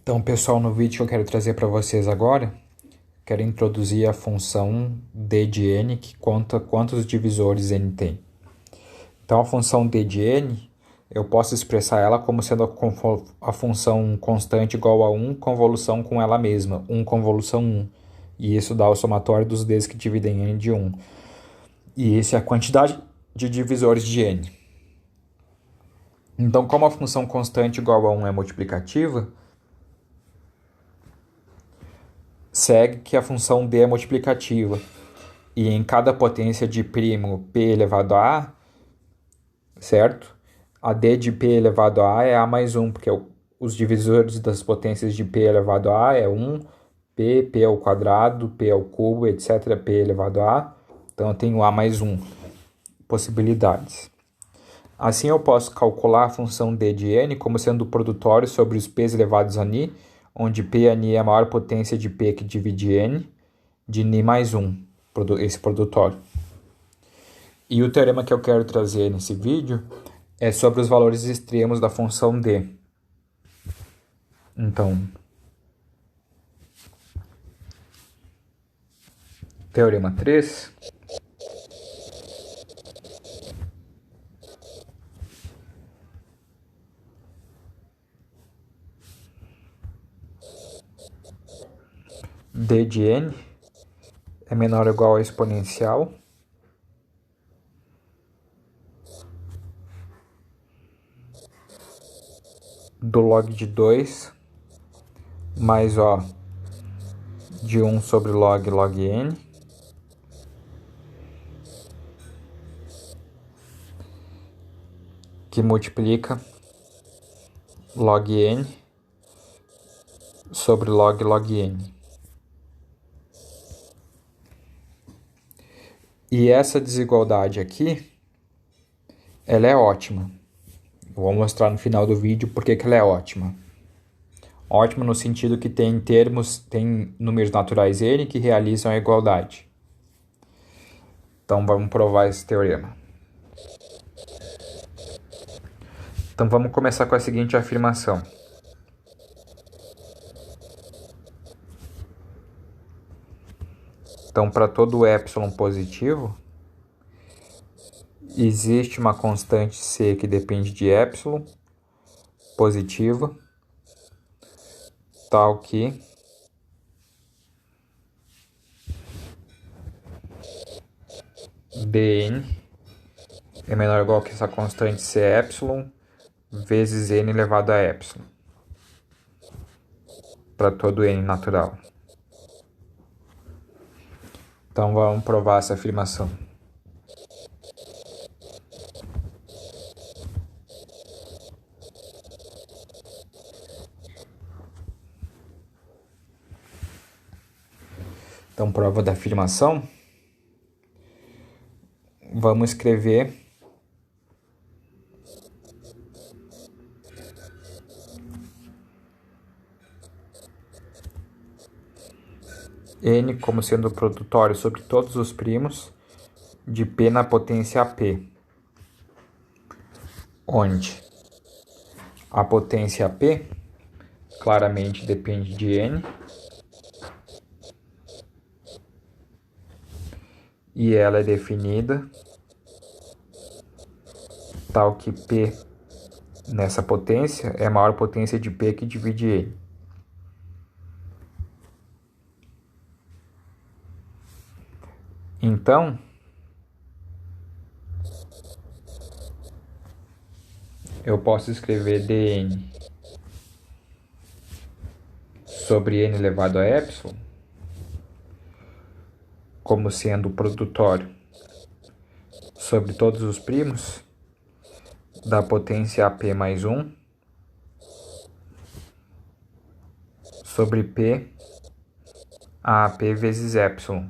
Então, pessoal, no vídeo que eu quero trazer para vocês agora, quero introduzir a função d de n, que conta quantos divisores n tem. Então, a função d de n, eu posso expressar ela como sendo a função constante igual a 1 convolução com ela mesma, 1 convolução 1. E isso dá o somatório dos d's que dividem n de 1. E essa é a quantidade de divisores de n. Então, como a função constante igual a 1 é multiplicativa, segue que a função d é multiplicativa. E em cada potência de primo p elevado a a, certo? A d de p elevado a a é a mais 1, porque os divisores das potências de p elevado a a é 1, p ao quadrado, p ao cubo, etc. p elevado a a. Então eu tenho a mais 1 possibilidades. Assim eu posso calcular a função d de n como sendo o produtório sobre os p's elevados a ni, onde p a ni é a maior potência de p que divide n, de ni mais 1, esse produtório. E o teorema que eu quero trazer nesse vídeo é sobre os valores extremos da função d. Então, teorema 3. D de n é menor ou igual a exponencial do log de 2 mais O de 1 sobre log n, que multiplica log n sobre log n. E essa desigualdade aqui, ela é ótima. Eu vou mostrar no final do vídeo por que ela é ótima. Ótima no sentido que tem números naturais n que realizam a igualdade. Então vamos provar esse teorema. Então vamos começar com a seguinte afirmação. Então, para todo epsilon positivo, existe uma constante c que depende de epsilon positiva, tal que dn é menor ou igual que essa constante c epsilon vezes n elevado a epsilon, para todo n natural. Então vamos provar essa afirmação. Então, prova da afirmação. Vamos escrever n como sendo o produtório sobre todos os primos de p na potência p, onde a potência p claramente depende de n e ela é definida tal que p nessa potência é a maior potência de p que divide n. Então, eu posso escrever dn sobre n elevado a epsilon como sendo o produtório sobre todos os primos da potência AP mais 1 sobre P a AP vezes epsilon,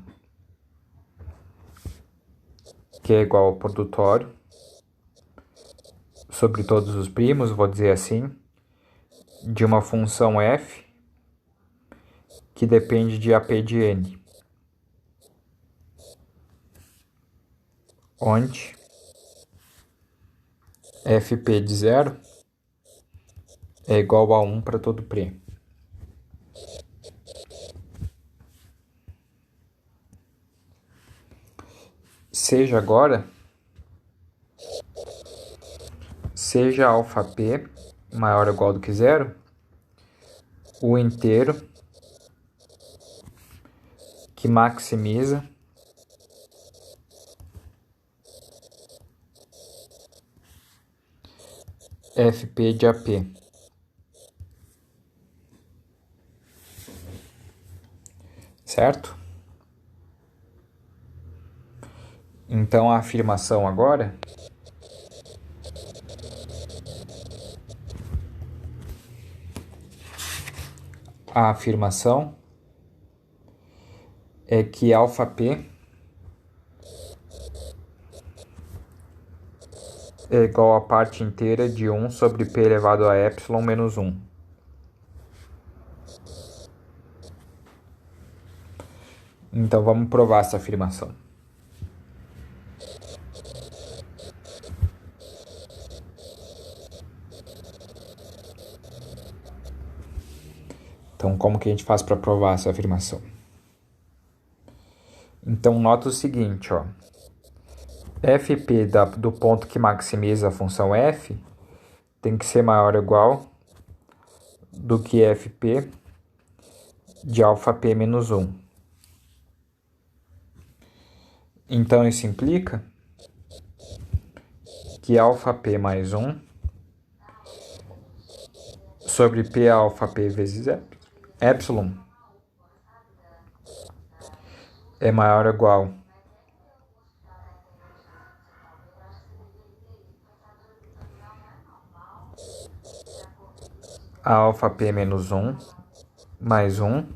que é igual ao produtório sobre todos os primos, vou dizer assim, de uma função f que depende de AP de n, onde fp de 0 é igual a 1 para todo p. Seja agora, seja αp maior ou igual do que zero, o inteiro que maximiza fp de ap. Certo? Então a afirmação agora é que αp é igual a parte inteira de 1 sobre p elevado a epsilon menos 1. Então vamos provar essa afirmação. Então como que a gente faz para provar essa afirmação? Então nota o seguinte, ó. fp do ponto que maximiza a função f tem que ser maior ou igual do que fp de αp menos 1. Então isso implica que αp mais 1 sobre p αp vezes epsilon é maior ou igual a αp menos 1 mais 1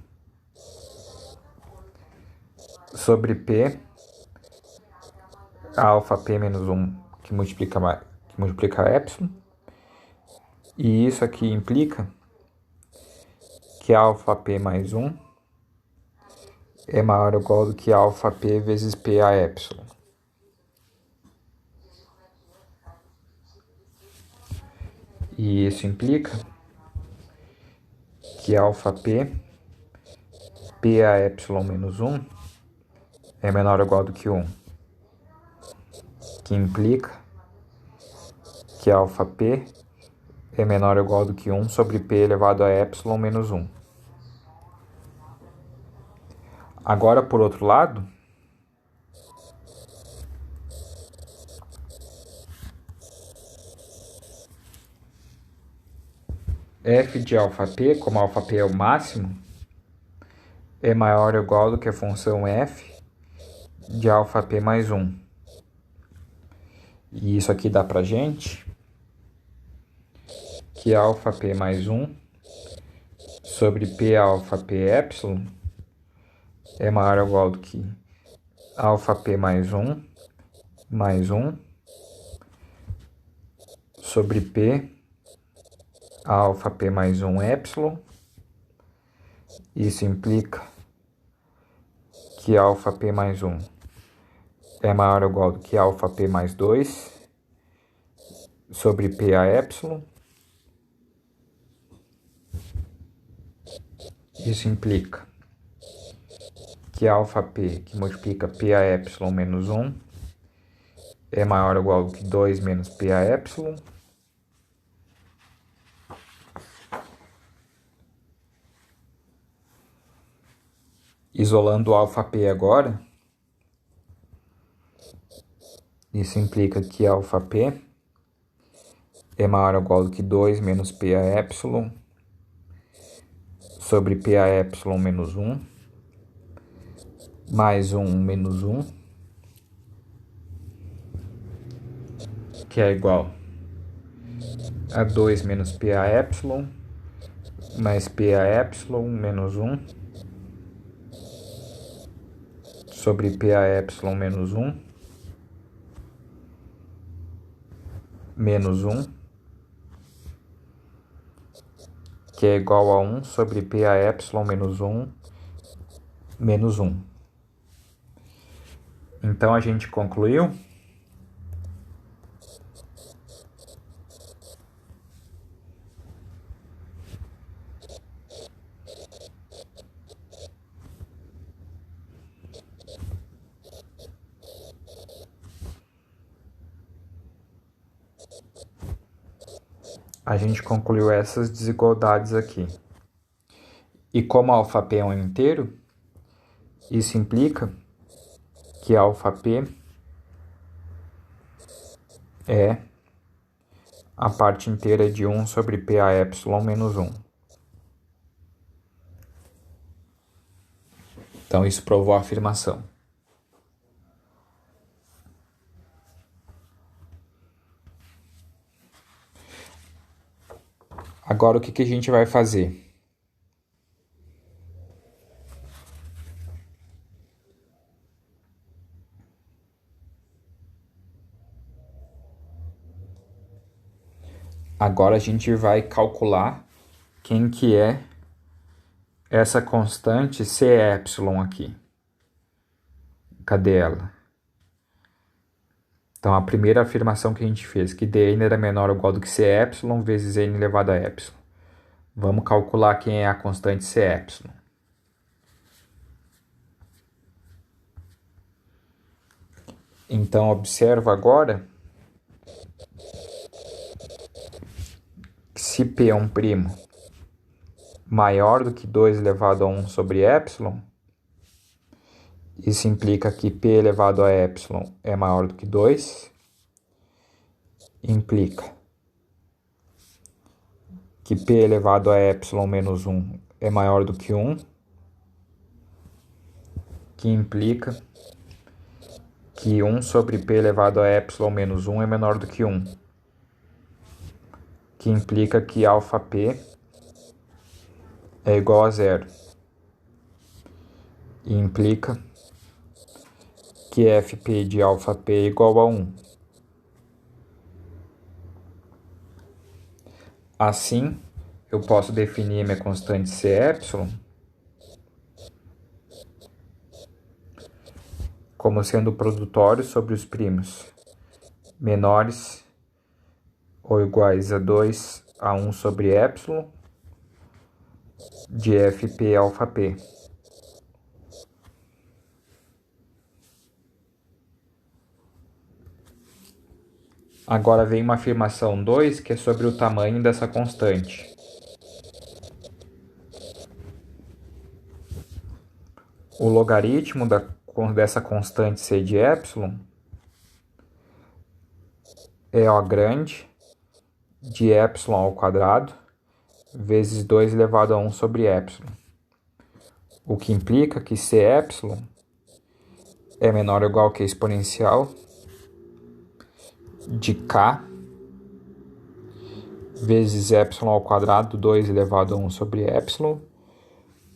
sobre p αp menos 1 que multiplica epsilon. E isso aqui implica que αp mais 1 é maior ou igual do que αp vezes p a epsilon. E isso implica que αp p a epsilon menos 1 é menor ou igual do que 1. Que implica que αp é menor ou igual do que 1 sobre p elevado a epsilon menos 1. Agora, por outro lado, f de αp, como αp é o máximo, é maior ou igual do que a função f de αp mais 1. E isso aqui dá pra gente que αp mais 1 sobre p αp epsilon é maior ou igual do que αp mais 1 sobre p αp mais 1 epsilon. Isso implica que αp mais 1 é maior ou igual do que αp mais 2 sobre p a epsilon. Isso implica que αp, que multiplica p a epsilon menos 1, é maior ou igual do que 2 menos p a epsilon. Isolando o αp agora, isso implica que αp é maior ou igual do que 2 menos p a epsilon sobre p a epsilon menos 1, mais 1 menos 1, que é igual a 2 menos p a epsilon, mais p a epsilon menos 1, sobre p a epsilon menos 1, menos 1, que é igual a 1 sobre p a epsilon menos 1, menos 1. Então a gente concluiu a gente concluiu essas desigualdades aqui. E como αp é um inteiro, isso implica que αp é a parte inteira de 1 sobre PAy menos 1. Então, isso provou a afirmação. Agora, o que a gente vai fazer? Agora, a gente vai calcular quem que é essa constante Cy aqui. Cadê ela? Então, a primeira afirmação que a gente fez, que dn era menor ou igual do que Cy vezes n elevado a epsilon. Vamos calcular quem é a constante Cy. Então, observa agora que se P é um primo maior do que 2 elevado a 1 sobre epsilon, isso implica que P elevado a epsilon é maior do que 2, implica que P elevado a epsilon menos 1 é maior do que 1, que implica que 1 sobre P elevado a epsilon menos 1 é menor do que 1, que implica que αp é igual a 0, e implica que fp de αp é igual a 1. Assim, eu posso definir minha constante Cy como sendo produtório sobre os primos menores ou iguais a 2 a 1 sobre epsilon de fp αp. Agora vem uma afirmação 2, que é sobre o tamanho dessa constante. O logaritmo dessa constante C de epsilon é O grande de epsilon ao quadrado vezes 2 elevado a 1 sobre epsilon. O que implica que C epsilon é menor ou igual que a exponencial de k vezes epsilon ao quadrado 2 elevado a 1 sobre epsilon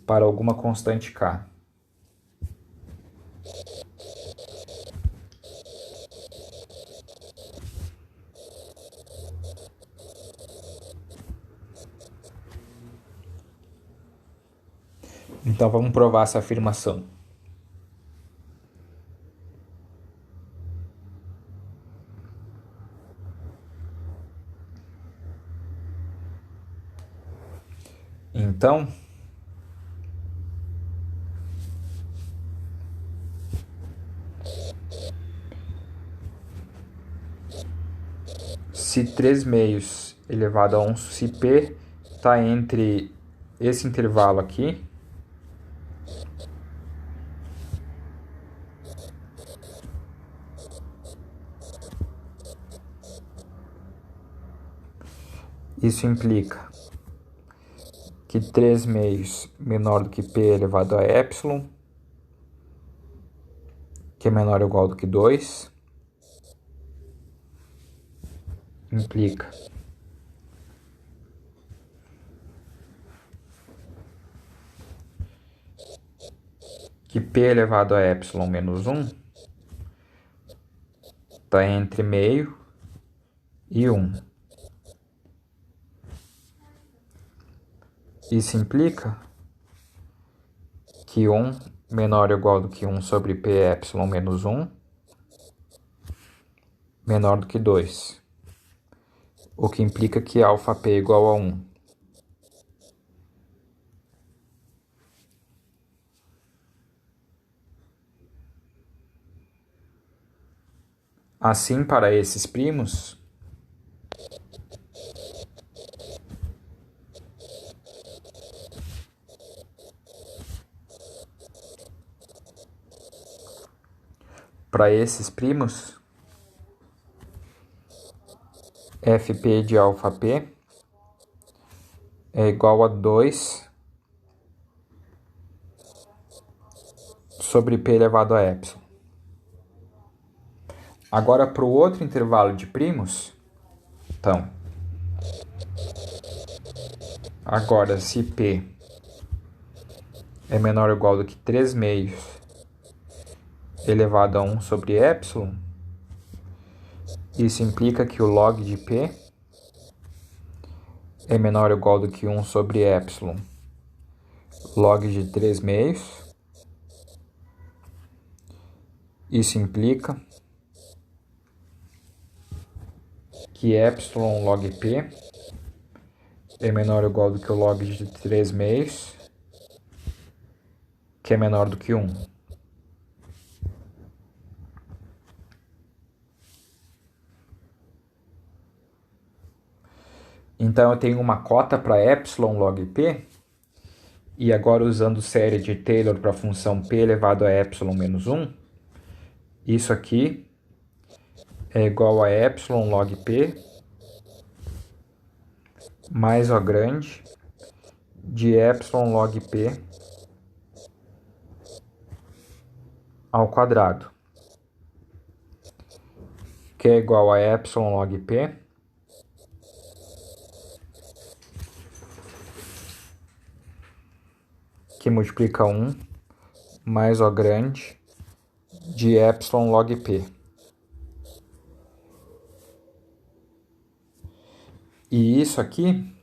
para alguma constante k. Então vamos provar essa afirmação. Então, se 3 meios elevado a 1, se P está entre esse intervalo aqui, isso implica que 3 meios menor do que P elevado a epsilon, que é menor ou igual do que 2, implica que P elevado a epsilon menos 1 está entre meio e 1. Isso implica que 1 menor ou igual do que 1 sobre P epsilon menos 1 menor do que 2, o que implica que αp é igual a 1. Assim, para esses primos, para esses primos, fp de alfa p é igual a 2 sobre p elevado a epsilon. Agora, para o outro intervalo de primos, então, agora se p é menor ou igual do que 3 meios elevado a 1 sobre epsilon, isso implica que o log de p é menor ou igual do que 1 sobre epsilon log de 3 meios. Isso implica que epsilon log p é menor ou igual do que o log de 3 meios, que é menor do que 1. Então, eu tenho uma cota para epsilon log p, e agora usando série de Taylor para a função p elevado a epsilon menos 1, isso aqui é igual a epsilon log p mais O grande de epsilon log p ao quadrado, que é igual a epsilon log p que multiplica 1 mais O grande de epsilon log p. E isso aqui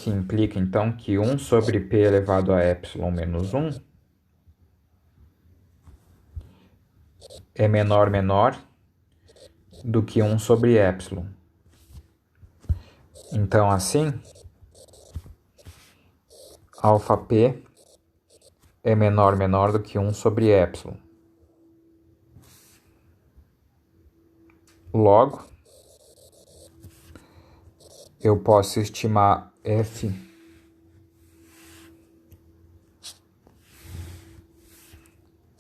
implica, então, que 1 sobre p elevado a epsilon menos 1 é menor do que 1 sobre epsilon. Então, assim, alfa p é menor do que 1 sobre epsilon. Logo, eu posso estimar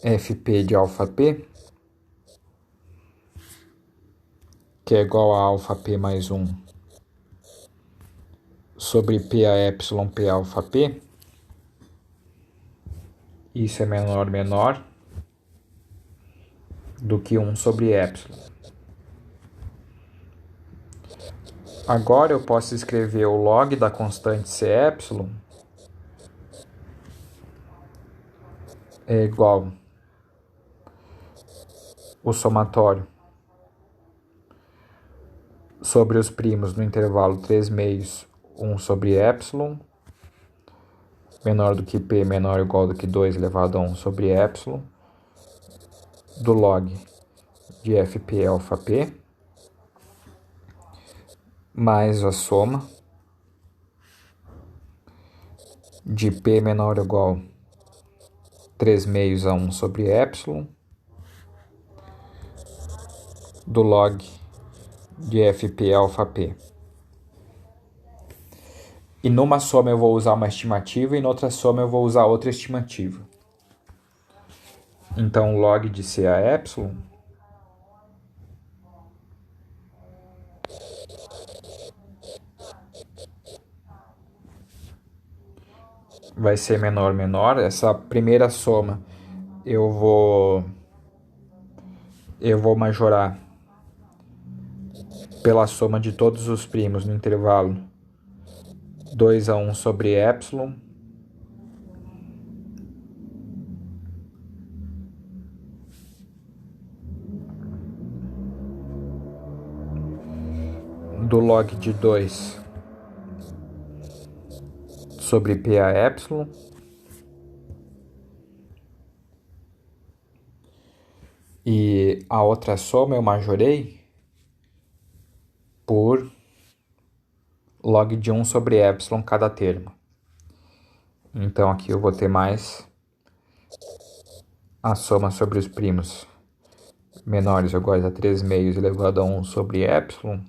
fp de alfa p, que é igual a alfa p mais 1 sobre p a epsilon p alfa p. Isso é menor do que 1 sobre epsilon. Agora eu posso escrever o log da constante C epsilon é igual o somatório sobre os primos no intervalo 3 meios 1 sobre epsilon menor do que p menor ou igual do que 2 elevado a 1 sobre epsilon do log de fp alfa p mais a soma de p menor ou igual 3 meios a 1 sobre epsilon do log de fp alfa p. E numa soma eu vou usar uma estimativa e noutra soma eu vou usar outra estimativa. Então, log de C a epsilon vai ser menor. Essa primeira soma eu vou majorar pela soma de todos os primos no intervalo 2 a 1 sobre epsilon do log de 2 sobre p a epsilon e a outra soma eu majorei por log de 1 sobre epsilon cada termo. Então aqui eu vou ter mais a soma sobre os primos menores ou iguais a 3 meios elevado a 1 sobre epsilon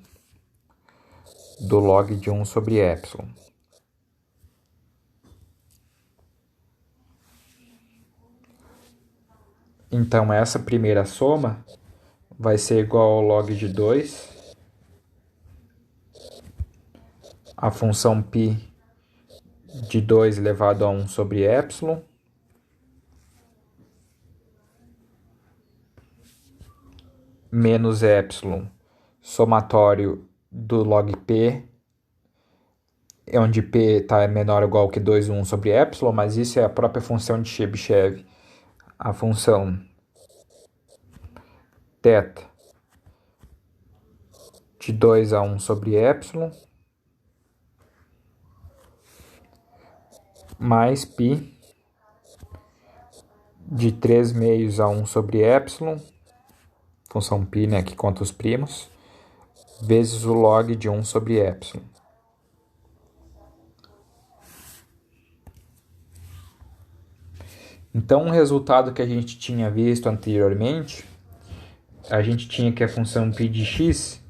do log de 1 sobre epsilon. Então, essa primeira soma vai ser igual ao log de 2, a função π de 2 elevado a 1 sobre epsilon, menos epsilon, somatório do log p, onde p está menor ou igual que 2, 1 sobre epsilon, mas isso é a própria função de Chebyshev. A função θ de 2 a 1 sobre epsilon, mais π de 3 meios a 1 sobre epsilon, função π, né, que conta os primos, vezes o log de 1 sobre epsilon. Então, o resultado que a gente tinha visto anteriormente, a gente tinha que a função π de x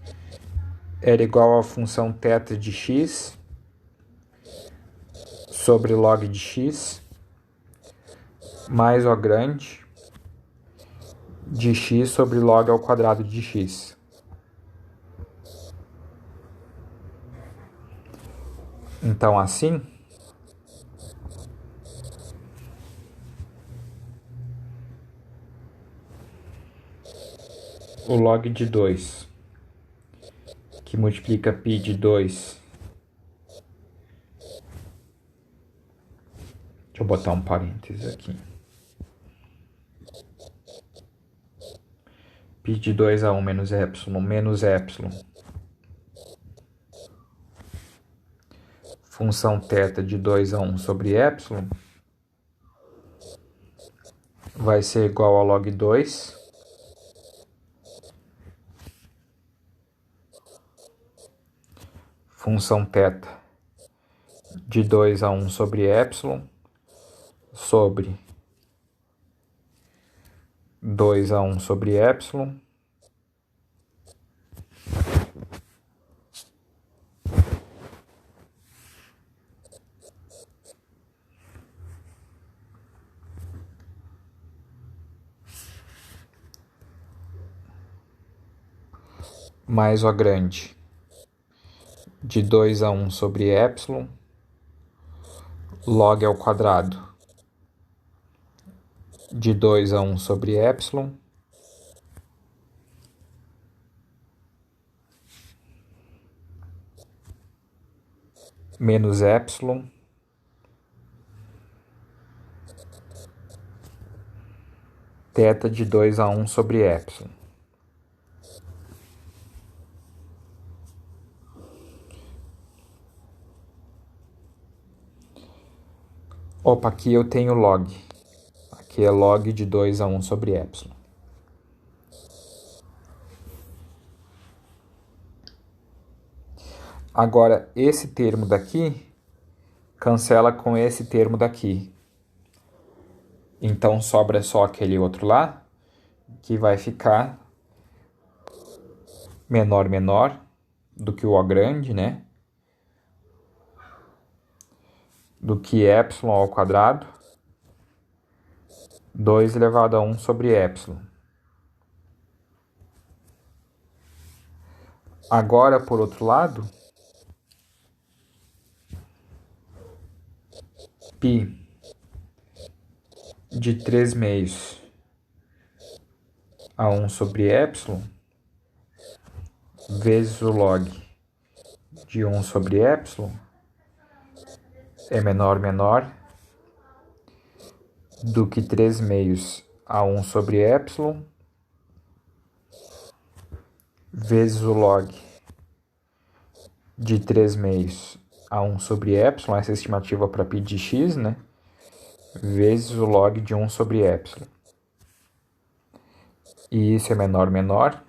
era igual à função θ de x sobre log de x mais O grande de x sobre log ao quadrado de x. Então, assim, o log de 2, que multiplica π de 2. Deixa eu botar um parênteses aqui. π de 2 a 1 menos epsilon, função θ de 2 a 1 sobre epsilon, vai ser igual a log 2 função θ de 2 a 1 sobre epsilon sobre 2 a 1 sobre epsilon mais O grande de 2 a 1 sobre epsilon log ao quadrado de 2 a 1 sobre epsilon menos epsilon θ de 2 a 1 sobre epsilon. Opa, aqui eu tenho log. Aqui é log de 2 a 1 sobre epsilon. Agora, esse termo daqui cancela com esse termo daqui. Então, sobra só aquele outro lá, que vai ficar menor do que o O grande, né? Do que epsilon ao quadrado, 2 elevado a 1 sobre epsilon. Agora, por outro lado, π de 3 meios a 1 sobre epsilon vezes o log de 1 sobre epsilon é menor do que 3 meios a 1 sobre epsilon vezes o log de 3 meios a 1 sobre epsilon, essa é a estimativa para π de x, né? Vezes o log de 1 sobre epsilon. E isso é menor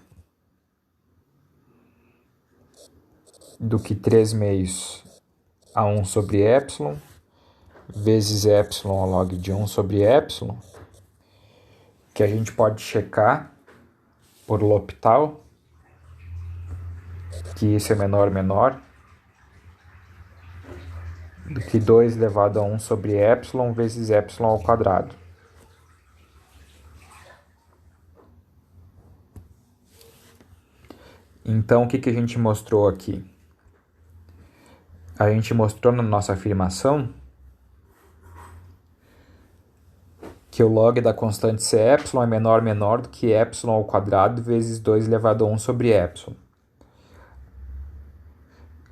do que 3 meios a 1 sobre epsilon vezes epsilon ao log de 1 sobre epsilon, que a gente pode checar por L'Hopital, que isso é menor do que 2 elevado a 1 sobre epsilon vezes epsilon ao quadrado. Então, o que a gente mostrou aqui? A gente mostrou na nossa afirmação que o log da constante C epsilon é menor do que epsilon ao quadrado vezes 2 elevado a 1 sobre epsilon.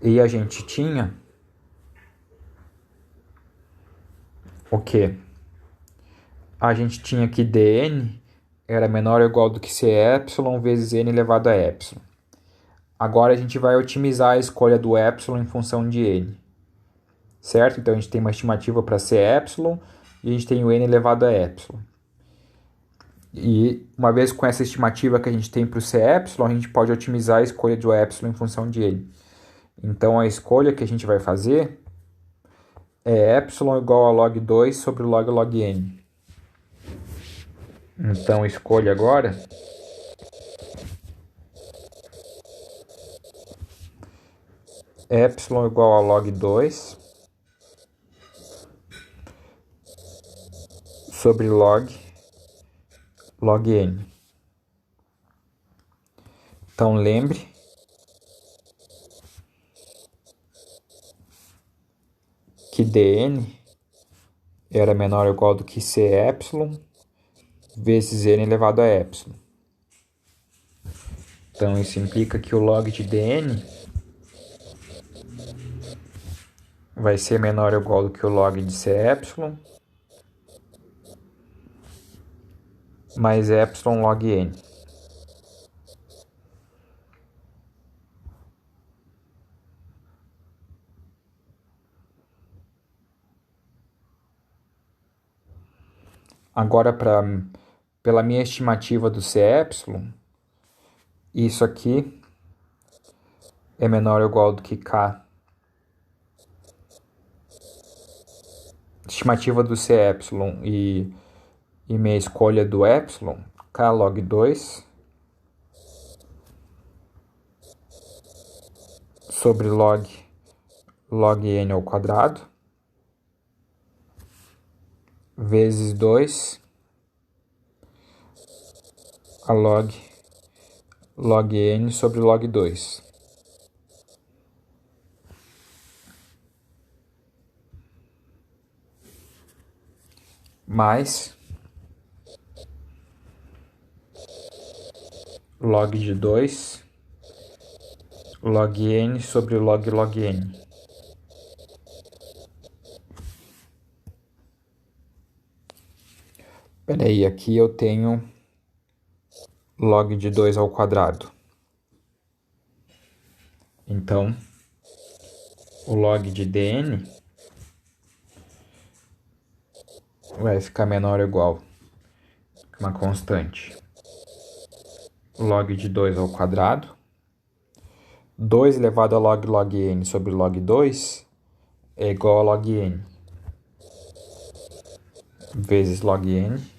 E a gente tinha o quê? A gente tinha que dn era menor ou igual do que C epsilon vezes n elevado a epsilon. Agora a gente vai otimizar a escolha do epsilon em função de n. Certo? Então a gente tem uma estimativa para C epsilon e a gente tem o n elevado a epsilon. E uma vez com essa estimativa que a gente tem para o C epsilon, a gente pode otimizar a escolha do epsilon em função de n. Então a escolha que a gente vai fazer é epsilon igual a log 2 sobre log n. Então escolha agora epsilon igual a log 2 sobre log n. Então lembre que dn era menor ou igual do que C epsilon vezes n elevado a epsilon. Então isso implica que o log de dn vai ser menor ou igual do que o log de C epsilon mais epsilon log n. Agora, pela minha estimativa do C epsilon, isso aqui é menor ou igual do que K. Estimativa do C epsilon e minha escolha do epsilon, K log 2 sobre log n ao quadrado vezes 2 a log n sobre log 2. Mais log de 2 log n sobre log n. Peraí, aqui eu tenho log de 2 ao quadrado. Então, o log de dn vai ficar menor ou igual a uma constante. Log de 2 ao quadrado. 2 elevado a log n sobre log 2 é igual a log n vezes log n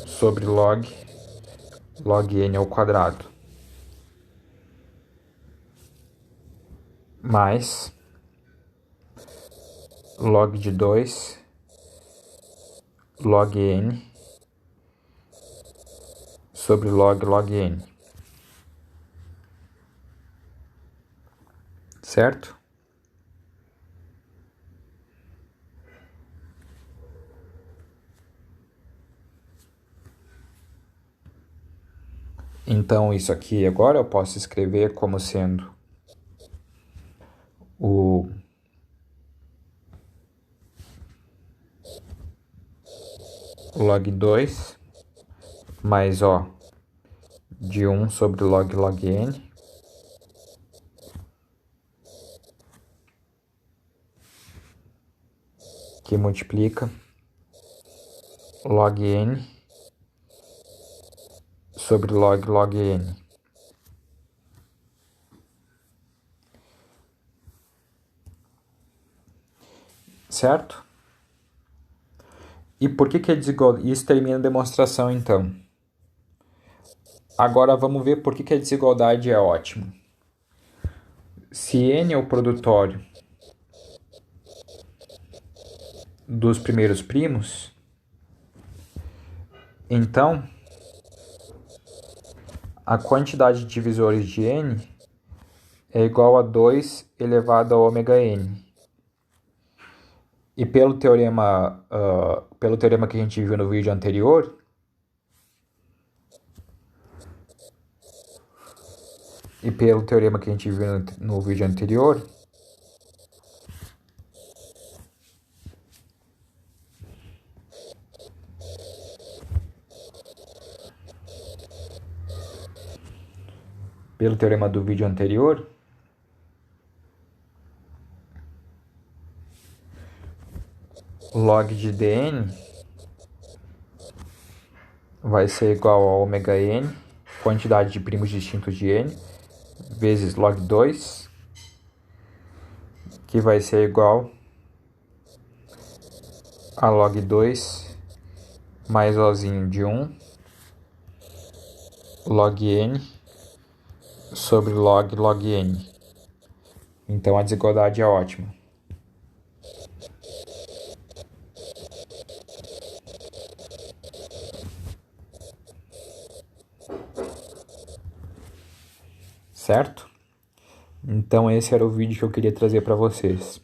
sobre log n ao quadrado mais log de 2 log n sobre log n. Certo? Então, isso aqui agora eu posso escrever como sendo o log 2 mais O de 1 sobre log n que multiplica log n sobre log n. Certo? E por que é desigualdade? Isso termina a demonstração, então. Agora vamos ver por que a desigualdade é ótima. Se n é o produtório dos primeiros primos, então a quantidade de divisores de n é igual a 2 elevado a ômega n. E pelo teorema que a gente viu no vídeo anterior, pelo teorema do vídeo anterior, log de dn vai ser igual a ômega n, quantidade de primos distintos de n, vezes log 2, que vai ser igual a log 2 mais Ozinho de 1, log n, sobre log n. Então a desigualdade é ótima. Certo? Então esse era o vídeo que eu queria trazer para vocês.